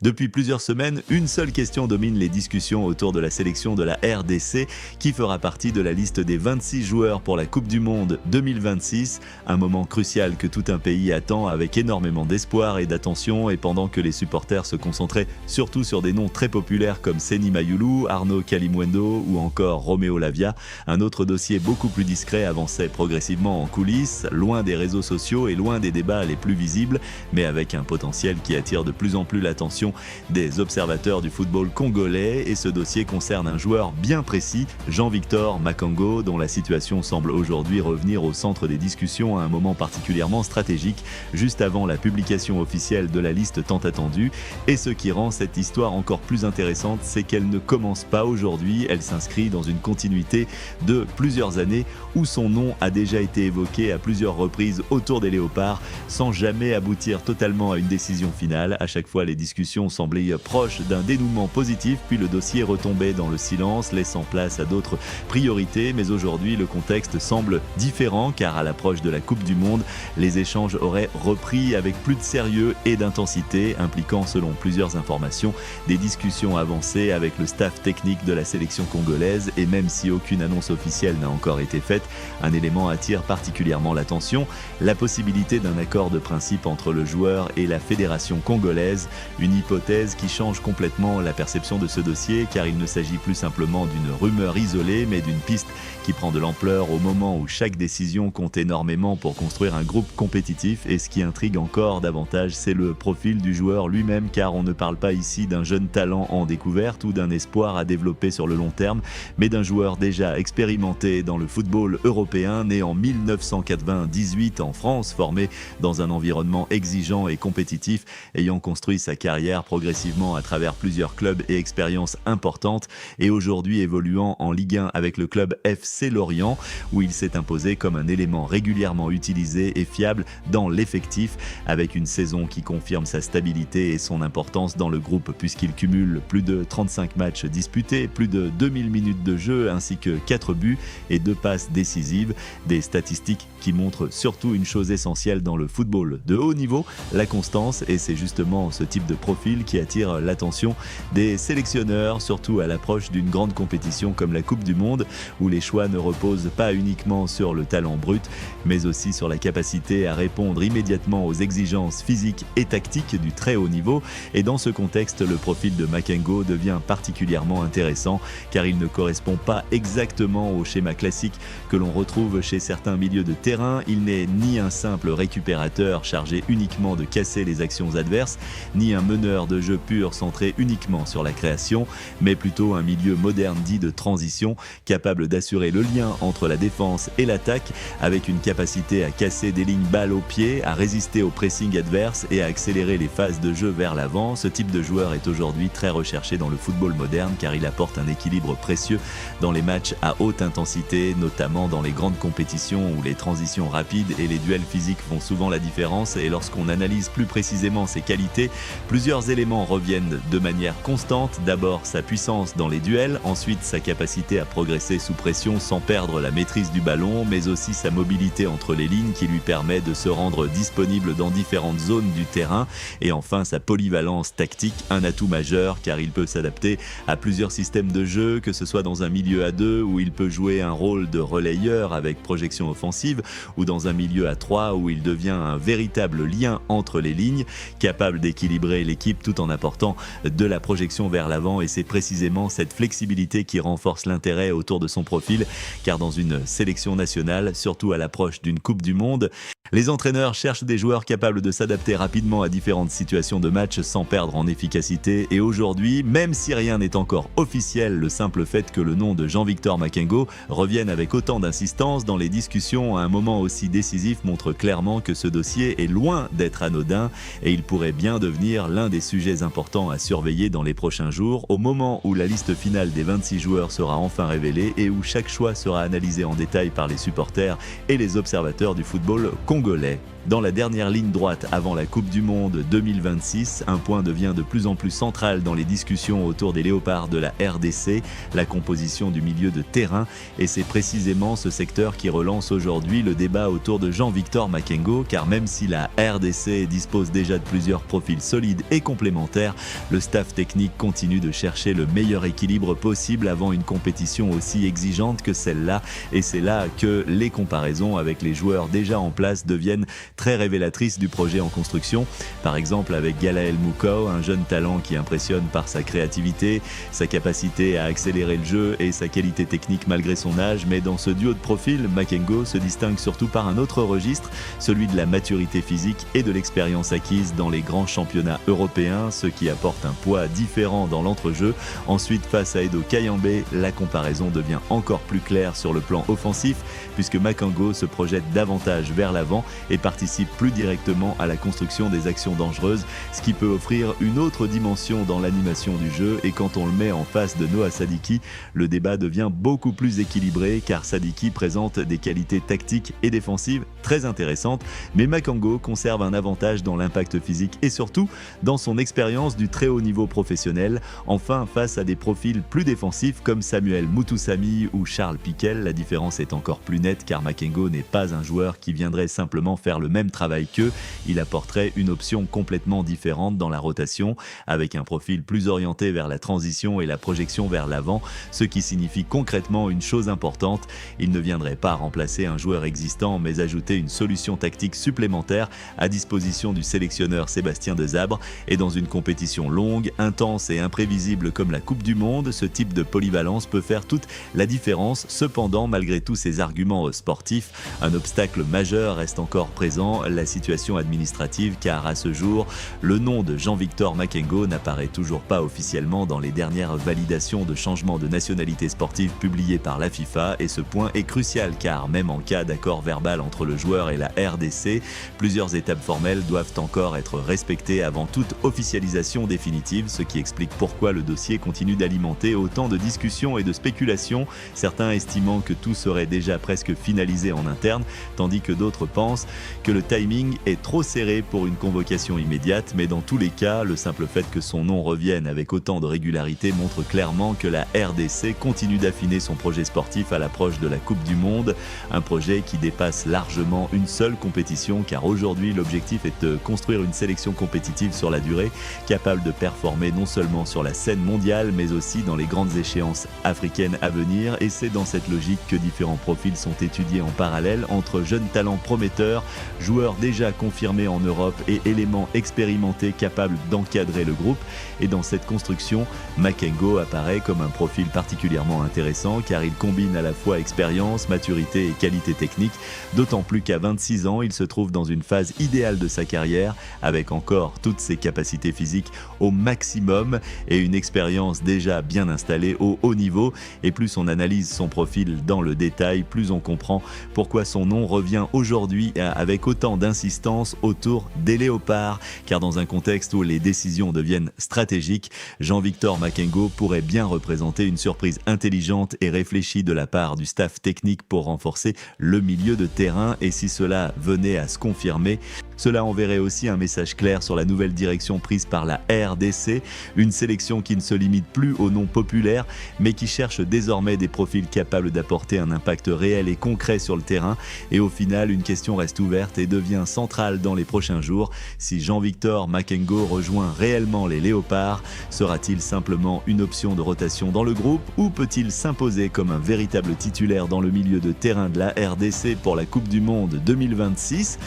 Depuis plusieurs semaines, une seule question domine les discussions autour de la sélection de la RDC qui fera partie de la liste des 26 joueurs pour la Coupe du Monde 2026, un moment crucial que tout un pays attend avec énormément d'espoir et d'attention, et pendant que les supporters se concentraient surtout sur des noms très populaires comme Seny Mayulu, Arnaud Kalimwendo ou encore Roméo Lavia, un autre dossier beaucoup plus discret avançait progressivement en coulisses, loin des réseaux sociaux et loin des débats les plus visibles, mais avec un potentiel qui attire de plus en plus l'attention des observateurs du football congolais, et ce dossier concerne un joueur bien précis, Jean-Victor Makango, dont la situation semble aujourd'hui revenir au centre des discussions à un moment particulièrement stratégique, juste avant la publication officielle de la liste tant attendue. Et ce qui rend cette histoire encore plus intéressante, c'est qu'elle ne commence pas aujourd'hui, elle s'inscrit dans une continuité de plusieurs années où son nom a déjà été évoqué à plusieurs reprises autour des Léopards, sans jamais aboutir totalement à une décision finale. À chaque fois, les discussions semblaient proches d'un dénouement positif, puis le dossier retombait dans le silence, laissant place à d'autres priorités. Mais aujourd'hui, le contexte semble différent, car à l'approche de la Coupe du Monde, les échanges auraient repris avec plus de sérieux et d'intensité, impliquant, selon plusieurs informations, des discussions avancées avec le staff technique de la sélection congolaise. Et même si aucune annonce officielle n'a encore été faite, un élément attire particulièrement l'attention, la possibilité d'un accord de principe entre le joueur et la fédération congolaise, une hypothèse qui change complètement la perception de ce dossier, car il ne s'agit plus simplement d'une rumeur isolée, mais d'une piste qui prend de l'ampleur au moment où chaque décision compte énormément pour construire un groupe compétitif. Et ce qui intrigue encore davantage, c'est le profil du joueur lui-même, car on ne parle pas ici d'un jeune talent en découverte ou d'un espoir à développer sur le long terme, mais d'un joueur déjà expérimenté dans le football européen, né en 1998 en France, formé dans un environnement exigeant et compétitif, ayant construit sa carrière progressivement à travers plusieurs clubs et expériences importantes, et aujourd'hui évoluant en Ligue 1 avec le club FC Lorient, où il s'est imposé comme un élément régulièrement utilisé et fiable dans l'effectif, avec une saison qui confirme sa stabilité et son importance dans le groupe, puisqu'il cumule plus de 35 matchs disputés, plus de 2000 minutes de jeu, ainsi que 4 buts et 2 passes décisives, des statistiques qui montrent surtout une chose essentielle dans le football de haut niveau, la constance. Et c'est justement ce type de profil qui attire l'attention des sélectionneurs, surtout à l'approche d'une grande compétition comme la Coupe du Monde, où les choix ne reposent pas uniquement sur le talent brut, mais aussi sur la capacité à répondre immédiatement aux exigences physiques et tactiques du très haut niveau. Et dans ce contexte, le profil de Makango devient particulièrement intéressant, car il ne correspond pas exactement au schéma classique que l'on retrouve chez certains milieux de terrain. Il n'est ni un simple récupérateur chargé uniquement de casser les actions adverses, ni un meneur de jeu pur centré uniquement sur la création, mais plutôt un milieu moderne dit de transition, capable d'assurer le lien entre la défense et l'attaque, avec une capacité à casser des lignes balles au pied, à résister au pressing adverse et à accélérer les phases de jeu vers l'avant. Ce type de joueur est aujourd'hui très recherché dans le football moderne, car il apporte un équilibre précieux dans les matchs à haute intensité, notamment dans les grandes compétitions où les transitions rapides et les duels physiques font souvent la différence. Et lorsqu'on analyse plus précisément ses qualités, plusieurs éléments reviennent de manière constante. D'abord sa puissance dans les duels, ensuite sa capacité à progresser sous pression sans perdre la maîtrise du ballon, mais aussi sa mobilité entre les lignes qui lui permet de se rendre disponible dans différentes zones du terrain, et enfin sa polyvalence tactique, un atout majeur car il peut s'adapter à plusieurs systèmes de jeu, que ce soit dans un milieu à 2 où il peut jouer un rôle de relayeur avec projection offensive, ou dans un milieu à 3 où il devient un véritable lien entre les lignes, capable d'équilibrer l'équipe tout en apportant de la projection vers l'avant. Et c'est précisément cette flexibilité qui renforce l'intérêt autour de son profil, car dans une sélection nationale, surtout à l'approche d'une Coupe du Monde, les entraîneurs cherchent des joueurs capables de s'adapter rapidement à différentes situations de match sans perdre en efficacité. Et aujourd'hui, même si rien n'est encore officiel, le simple fait que le nom de Jean-Victor Makango revienne avec autant d'insistance dans les discussions à un moment aussi décisif montre clairement que ce dossier est loin d'être anodin, et il pourrait bien devenir l'un des sujets importants à surveiller dans les prochains jours, au moment où la liste finale des 26 joueurs sera enfin révélée et où chaque choix sera analysé en détail par les supporters et les observateurs du football congolais. Dans la dernière ligne droite avant la Coupe du Monde 2026, un point devient de plus en plus central dans les discussions autour des léopards de la RDC, la composition du milieu de terrain, et c'est précisément ce secteur qui relance aujourd'hui le débat autour de Jean-Victor Makengo, car même si la RDC dispose déjà de plusieurs profils solides et complémentaires, le staff technique continue de chercher le meilleur équilibre possible avant une compétition aussi exigeante que celle-là, et c'est là que les comparaisons avec les joueurs déjà en place deviennent très révélatrices du projet en construction. Par exemple avec Galaël Moukau, un jeune talent qui impressionne par sa créativité, sa capacité à accélérer le jeu et sa qualité technique malgré son âge, mais dans ce duo de profils, Makengo se distingue surtout par un autre registre, celui de la maturité physique et de l'expérience acquise dans les grands championnats européens, ce qui apporte un poids différent dans l'entrejeu. Ensuite, face à Edo Kayembe, la comparaison devient encore plus claire sur le plan offensif, puisque Makengo se projette davantage vers l'avant et participe plus directement à la construction des actions dangereuses, ce qui peut offrir une autre dimension dans l'animation du jeu. Et quand on le met en face de Noah Sadiki, le débat devient beaucoup plus équilibré, car Sadiki présente des qualités tactiques et défensives très intéressantes, mais Makengo conserve un avantage dans l'impact physique et surtout dans son expérience du très haut niveau professionnel. Enfin, face à des profils plus défensifs comme Samuel Mutusami ou Charles Piquel, la différence est encore plus nette, car Makengo n'est pas un joueur qui viendrait simplement faire le même travail qu'eux. Il apporterait une option complètement différente dans la rotation, avec un profil plus orienté vers la transition et la projection vers l'avant, ce qui signifie concrètement une chose importante: il ne viendrait pas remplacer un joueur existant, mais ajouter une solution tactique supplémentaire à disposition du sélectionneur Sébastien Desabre. Et dans une compétition longue, intense et imprévisible comme la Coupe du Monde, ce type de polyvalence peut faire toute la différence. Cependant, malgré tous ces arguments sportifs, un obstacle majeur reste encore présent, la situation administrative, car à ce jour, le nom de Jean-Victor Makengo n'apparaît toujours pas officiellement dans les dernières validations de changement de nationalité sportive publiées par la FIFA, et ce point est crucial, car même en cas d'accord verbal entre le joueur et la RDC, plusieurs étapes formelles doivent encore être respectées avant toute officialisation définitive, ce qui explique pourquoi le dossier continue d'alimenter autant de discussions et de spéculations, certains estimant que tout serait déjà presque finalisé en interne, tandis que d'autres pensent que le timing est trop serré pour une convocation immédiate. Mais dans tous les cas, le simple fait que son nom revienne avec autant de régularité montre clairement que la RDC continue d'affiner son projet sportif à l'approche de la Coupe du Monde, un projet qui dépasse largement une seule compétition, car aujourd'hui l'objectif est de construire une sélection compétitive sur la durée, capable de performer non seulement sur la scène mondiale, mais aussi dans les grandes échéances africaines à venir. Et c'est dans cette logique que différents profils sont étudiés en parallèle entre jeunes talents prometteurs, joueurs déjà confirmés en Europe et éléments expérimentés capables d'encadrer le groupe. Et dans cette construction, Makengo apparaît comme un profil particulièrement intéressant, car il combine à la fois expérience, maturité et qualité technique, d'autant plus qu'à 26 ans, il se trouve dans une phase idéale de sa carrière, avec encore toutes ses capacités physiques au maximum et une expérience déjà bien installée au haut niveau. Et plus on analyse son profil dans le détail, plus on comprend pourquoi son nom revient aujourd'hui avec autant d'insistance autour des léopards, car dans un contexte où les décisions deviennent stratégiques, Jean-Victor Makengo pourrait bien représenter une surprise intelligente et réfléchie de la part du staff technique pour renforcer le milieu de terrain. Et si cela venait à se confirmer, cela enverrait aussi un message clair sur la nouvelle direction prise par la RDC, une sélection qui ne se limite plus aux noms populaires, mais qui cherche désormais des profils capables d'apporter un impact réel et concret sur le terrain. Et au final, une question reste ouverte et devient centrale dans les prochains jours: si Jean-Victor Makengo rejoint réellement les léopards, sera-t-il simplement une option de rotation dans le groupe, ou peut-il s'imposer comme un véritable titulaire dans le milieu de terrain de la RDC pour la Coupe du Monde 2026 ?